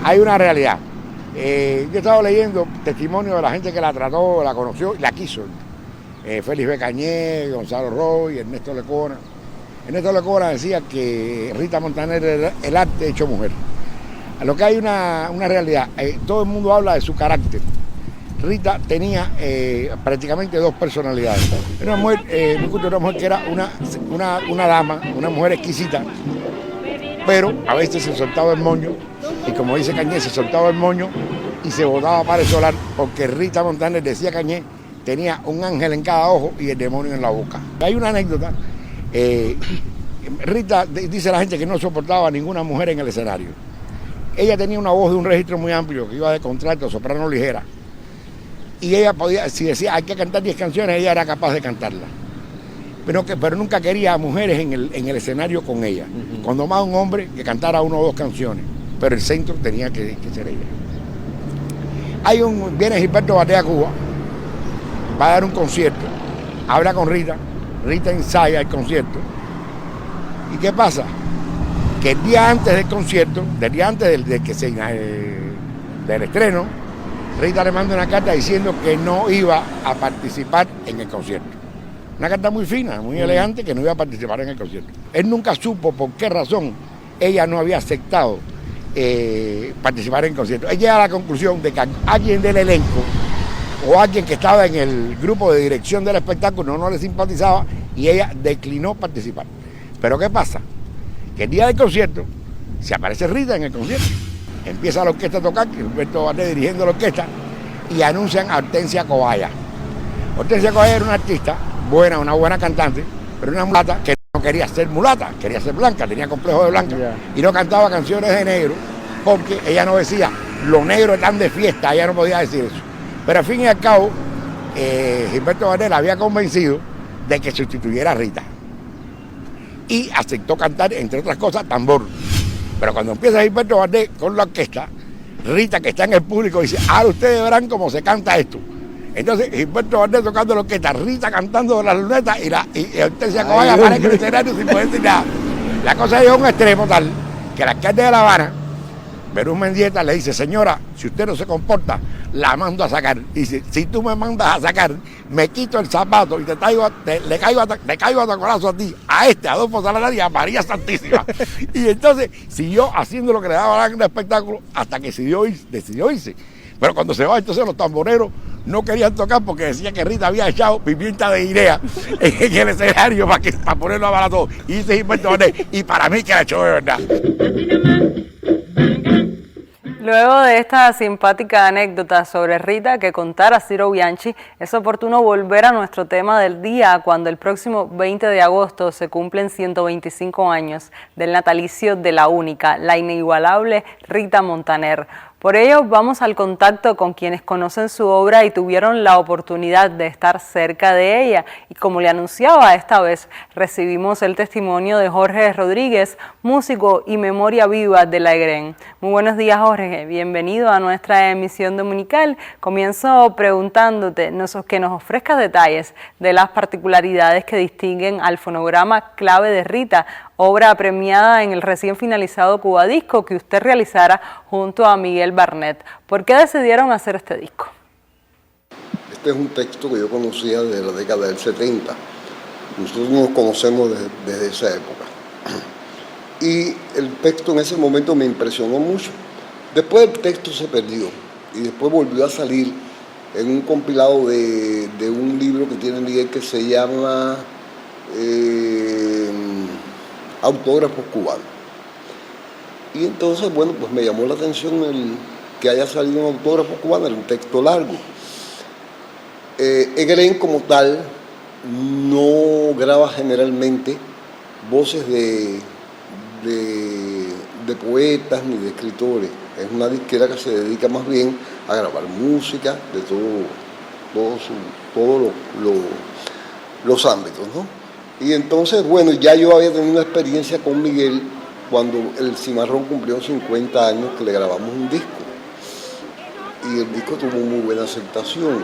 hay una realidad. Yo he estado leyendo testimonios de la gente que la trató, la conoció y la quiso. Félix B. Cañé, Gonzalo Roy, Ernesto Lecona. Ernesto Lecona decía que Rita Montaner era el arte hecho mujer. A lo que hay una realidad, todo el mundo habla de su carácter. Rita tenía prácticamente dos personalidades. Era una mujer, una mujer que era una dama, una mujer exquisita, pero a veces se soltaba el moño, y como dice Cañé, se soltaba el moño y se botaba para el solar, porque Rita Montaner, decía Cañé, tenía un ángel en cada ojo y el demonio en la boca. Hay una anécdota, Rita dice la gente que no soportaba a ninguna mujer en el escenario. Ella tenía una voz de un registro muy amplio, que iba de contralto, soprano ligera. Y ella podía, si decía hay que cantar 10 canciones, ella era capaz de cantarlas. Pero nunca quería a mujeres en el escenario con ella. Cuando más un hombre que cantara 1 o 2 canciones, pero el centro tenía que ser ella. Viene Gilberto Bardet a Cuba, va a dar un concierto, habla con Rita, Rita ensaya el concierto. ¿Y qué pasa? Que el día antes del concierto, del día antes del estreno, Rita le manda una carta diciendo que no iba a participar en el concierto. Una carta muy fina, muy elegante, que no iba a participar en el concierto. Él nunca supo por qué razón ella no había aceptado participar en el concierto. Él llega a la conclusión de que alguien del elenco o alguien que estaba en el grupo de dirección del espectáculo no le simpatizaba y ella declinó participar. Pero ¿qué pasa? Que el día del concierto se aparece Rita en el concierto. Empieza la orquesta a tocar, Gilberto Bardet dirigiendo la orquesta, y anuncian a Hortensia Cobaya. Hortensia Cobaya era una artista buena, una buena cantante, pero una mulata que no quería ser mulata, quería ser blanca, tenía complejo de blanca, y no cantaba canciones de negro, porque ella no decía, los negros están de fiesta, ella no podía decir eso. Pero al fin y al cabo, Gilberto Bardet la había convencido de que sustituyera a Rita. Y aceptó cantar, entre otras cosas, tambor. Pero cuando empieza Gilberto Bardet con la orquesta, Rita, que está en el público, dice, ahora ustedes verán cómo se canta esto. Entonces Gilberto Bardet tocando la orquesta, Rita cantando las lunetas y Hortensia Cobaya aparece en el escenario sin poder decir nada. La cosa llegó a un extremo tal que el alcalde de La Habana, Perú Mendieta, le dice, señora, si usted no se comporta, la mando a sacar. Y dice, si tú me mandas a sacar, me quito el zapato y le caigo a taconazo a ti, a Adolfo Salazar y a María Santísima. Y entonces siguió haciendo lo que le daba la gana de espectáculo hasta que decidió irse. Pero cuando se va, entonces los tamboreros no querían tocar porque decían que Rita había echado pimienta de Guinea en el escenario para ponerlo a barato. Y dice Gilberto Bardet, y para mí que la echó de verdad. Luego de esta simpática anécdota sobre Rita que contara Ciro Bianchi, es oportuno volver a nuestro tema del día cuando el próximo 20 de agosto se cumplen 125 años del natalicio de la única, la inigualable Rita Montaner. Por ello, vamos al contacto con quienes conocen su obra y tuvieron la oportunidad de estar cerca de ella. Y como le anunciaba, esta vez recibimos el testimonio de Jorge Rodríguez, músico y memoria viva de la EGREN. Muy buenos días, Jorge. Bienvenido a nuestra emisión dominical. Comienzo preguntándote que nos ofrezcas detalles de las particularidades que distinguen al fonograma Clave de Rita, obra premiada en el recién finalizado Cuba Disco que usted realizara junto a Miguel Barnett. ¿Por qué decidieron hacer este disco? Este es un texto que yo conocía desde la década del 70. Nosotros nos conocemos desde esa época. Y el texto en ese momento me impresionó mucho. Después el texto se perdió y después volvió a salir en un compilado de un libro que tiene Miguel que se llama Autógrafos Cubanos. Y entonces, bueno, pues me llamó la atención que haya salido un autógrafo cubano, era un texto largo. EGREN como tal no graba generalmente voces de poetas ni de escritores. Es una disquera que se dedica más bien a grabar música de todos los ámbitos, ¿no? Y entonces, bueno, ya yo había tenido una experiencia con Miguel cuando el Cimarrón cumplió 50 años que le grabamos un disco. Y el disco tuvo muy buena aceptación.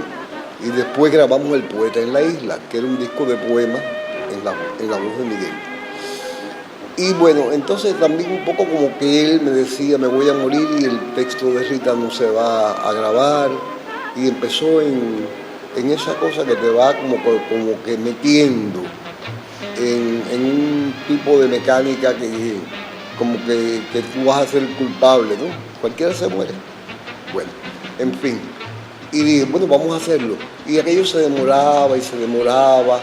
Y después grabamos El Poeta en la Isla, que era un disco de poemas en la voz de Miguel. Y bueno, entonces también un poco como que él me decía, me voy a morir y el texto de Rita no se va a grabar. Y empezó en esa cosa que te va como que metiendo en un tipo de mecánica que como que tú vas a ser culpable, ¿no? Cualquiera se muere. Bueno, en fin. Y dije, bueno, vamos a hacerlo. Y aquello se demoraba y se demoraba.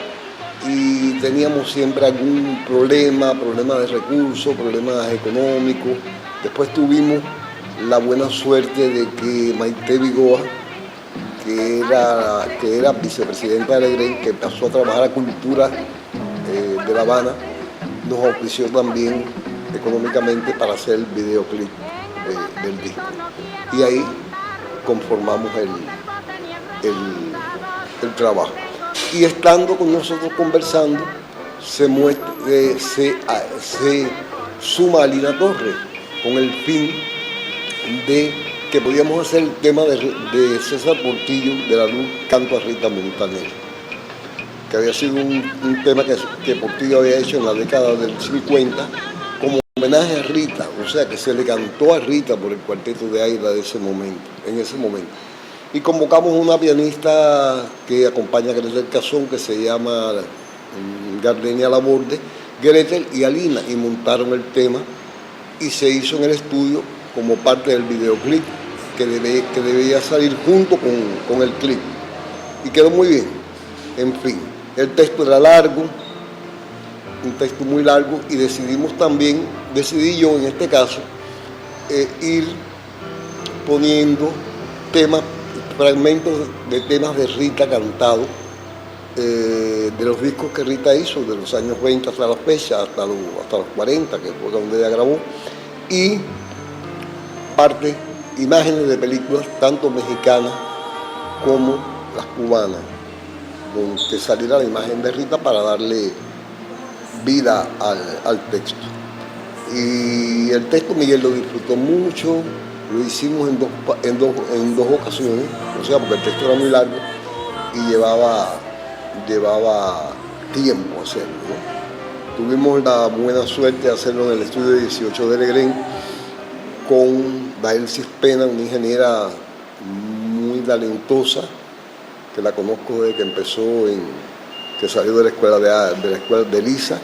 Y teníamos siempre algún problema de recursos, problemas económicos. Después tuvimos la buena suerte de que Maite Vigoa, que era vicepresidenta de Alegre, que pasó a trabajar a Cultura de La Habana, nos auspició también económicamente para hacer el videoclip del disco. Y ahí conformamos el trabajo. Y estando con nosotros conversando, se suma Alina Torres con el fin de que podíamos hacer el tema de César Portillo de la Luz, Canto a Rita Montaner, que había sido un tema que Portillo había hecho en la década del 50 como homenaje a Rita, o sea que se le cantó a Rita por el cuarteto de Aida en ese momento. Y convocamos una pianista que acompaña a Gretel Cazón, que se llama Gardenia Laborde, Gretel y Alina, y montaron el tema y se hizo en el estudio como parte del videoclip que debía salir junto con el clip. Y quedó muy bien. En fin, el texto era largo, un texto muy largo, y decidí yo en este caso, ir poniendo fragmentos de temas de Rita cantados, de los discos que Rita hizo, de los años 20 hasta la fecha, hasta los 40, que fue donde ella grabó, y imágenes de películas, tanto mexicanas como las cubanas, donde saliera la imagen de Rita para darle vida al texto. Y el texto Miguel lo disfrutó mucho. Lo hicimos en dos ocasiones, o sea, porque el texto era muy largo y llevaba tiempo hacerlo, ¿no? Tuvimos la buena suerte de hacerlo en el estudio 18 de Legrén con Dael Cispena, una ingeniera muy talentosa, que la conozco desde que que salió de la escuela de Lisa,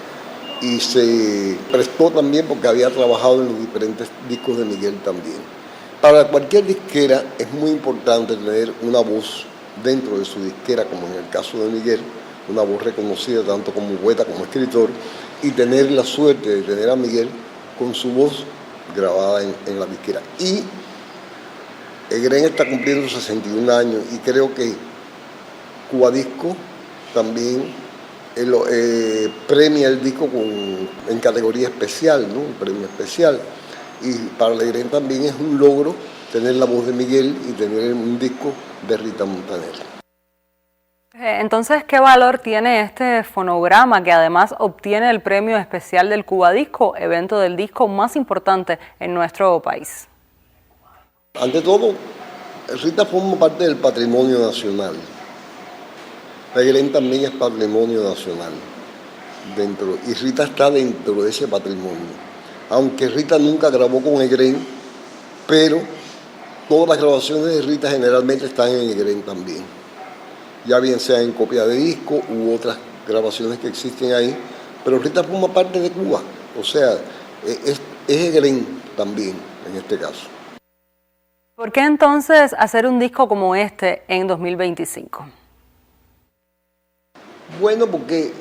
y se prestó también porque había trabajado en los diferentes discos de Miguel también. Para cualquier disquera es muy importante tener una voz dentro de su disquera, como en el caso de Miguel, una voz reconocida tanto como poeta como escritor, y tener la suerte de tener a Miguel con su voz grabada en la disquera. Y Egren está cumpliendo 61 años y creo que Cubadisco también premia el disco en categoría especial, ¿no? Un premio especial. Y para Legrén también es un logro tener la voz de Miguel y tener un disco de Rita Montaner. Entonces, ¿qué valor tiene este fonograma que además obtiene el premio especial del Cubadisco, evento del disco más importante en nuestro país? Ante todo, Rita forma parte del patrimonio nacional. Legrén también es patrimonio nacional y Rita está dentro de ese patrimonio. Aunque Rita nunca grabó con Egren, pero todas las grabaciones de Rita generalmente están en Egren también. Ya bien sea en copia de disco u otras grabaciones que existen ahí, pero Rita forma parte de Cuba, o sea, es Egren también en este caso. ¿Por qué entonces hacer un disco como este en 2025? Bueno, porque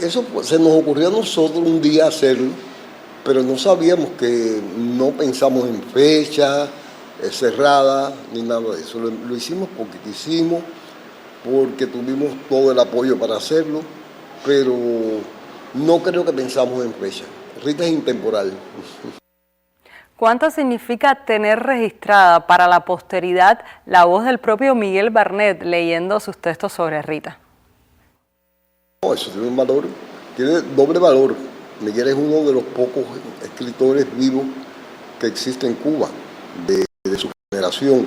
eso se nos ocurrió a nosotros un día hacerlo, pero no sabíamos no pensamos en fecha cerrada ni nada de eso. Lo hicimos porque quisimos, porque tuvimos todo el apoyo para hacerlo, pero no creo que pensamos en fecha. Rita es intemporal. ¿Cuánto significa tener registrada para la posteridad la voz del propio Miguel Barnet leyendo sus textos sobre Rita? No, eso tiene un valor, tiene doble valor. Miguel es uno de los pocos escritores vivos que existe en Cuba, de su generación,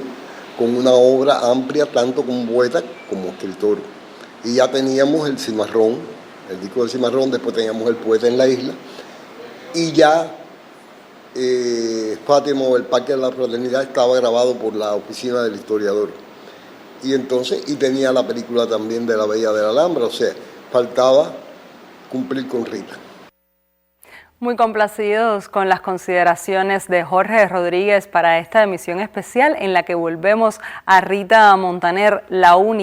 con una obra amplia tanto como poeta como escritor. Y ya teníamos el Cimarrón, el disco del Cimarrón, después teníamos el Poeta en la Isla, y ya Fátima, el Parque de la Fraternidad, estaba grabado por la oficina del historiador. Y entonces, y tenía la película también de La Bella de la Alhambra, o sea, faltaba cumplir con Rita. Muy complacidos con las consideraciones de Jorge Rodríguez para esta emisión especial en la que volvemos a Rita Montaner, la única